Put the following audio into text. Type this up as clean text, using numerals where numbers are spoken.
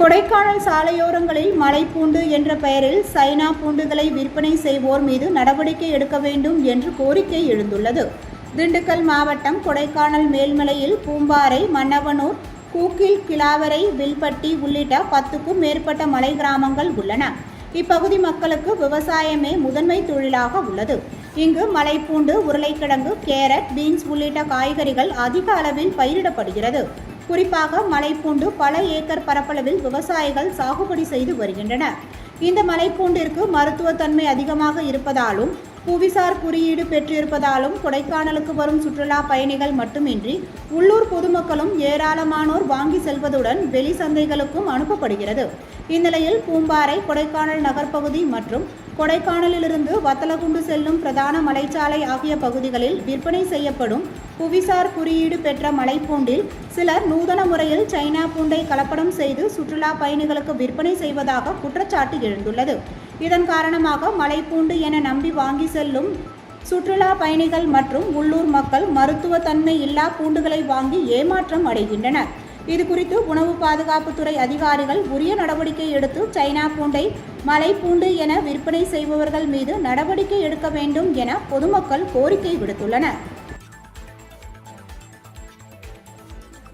கொடைக்கானல் சாலையோரங்களில் மலைப்பூண்டு என்ற பெயரில் சைனா பூண்டுகளை விற்பனை செய்வோர் மீது நடவடிக்கை எடுக்க வேண்டும் என்று கோரிக்கை எழுந்துள்ளது. திண்டுக்கல் மாவட்டம் கொடைக்கானல் மேல்மலையில் பூம்பாறை, மன்னவனூர், கூக்கில், கிளாவரை, வில்பட்டி உள்ளிட்ட 10க்கும் மேற்பட்ட மலை கிராமங்கள் உள்ளன. இப்பகுதி மக்களுக்கு விவசாயமே முதன்மை தொழிலாக உள்ளது. இங்கு மலைப்பூண்டு, உருளைக்கிழங்கு, கேரட், பீன்ஸ் உள்ளிட்ட காய்கறிகள் அதிக அளவில் பயிரிடப்படுகிறது. குறிப்பாக மலைப்பூண்டு பல ஏக்கர் பரப்பளவில் விவசாயிகள் சாகுபடி செய்து வருகின்றனர். இந்த மலைப்பூண்டிற்கு மருத்துவத்தன்மை அதிகமாக இருப்பதாலும் புவிசார் குறியீடு பெற்றிருப்பதாலும் கொடைக்கானலுக்கு வரும் சுற்றுலா பயணிகள் மட்டுமின்றி உள்ளூர் பொதுமக்களும் ஏராளமானோர் வாங்கி செல்வதுடன் வெளி சந்தைகளுக்கும் அனுப்பப்படுகிறது. இந்நிலையில் பூம்பாறை, கொடைக்கானல் நகர்ப்பகுதி மற்றும் கொடைக்கானலிலிருந்து வத்தலகுண்டு செல்லும் பிரதான மலைச்சாலை ஆகிய பகுதிகளில் விற்பனை செய்யப்படும் புவிசார் குறியீடு பெற்ற மலைப்பூண்டில் சிலர் நூதன முறையில் சைனா பூண்டை கலப்படம் செய்து சுற்றுலா பயணிகளுக்கு விற்பனை செய்வதாக குற்றச்சாட்டு எழுந்துள்ளது. இதன் காரணமாக மலைப்பூண்டு என நம்பி வாங்கி செல்லும் சுற்றுலா பயணிகள் மற்றும் உள்ளூர் மக்கள் மருத்துவத்தன்மை இல்லா பூண்டுகளை வாங்கி ஏமாற்றம் அடைகின்றனர். இதுகுறித்து உணவு பாதுகாப்புத்துறை அதிகாரிகள் உரிய நடவடிக்கை எடுத்து சைனா பூண்டை மலைப்பூண்டு என விற்பனை செய்பவர்கள் மீது நடவடிக்கை எடுக்க வேண்டும் என பொதுமக்கள் கோரிக்கை விடுத்துள்ளனர்.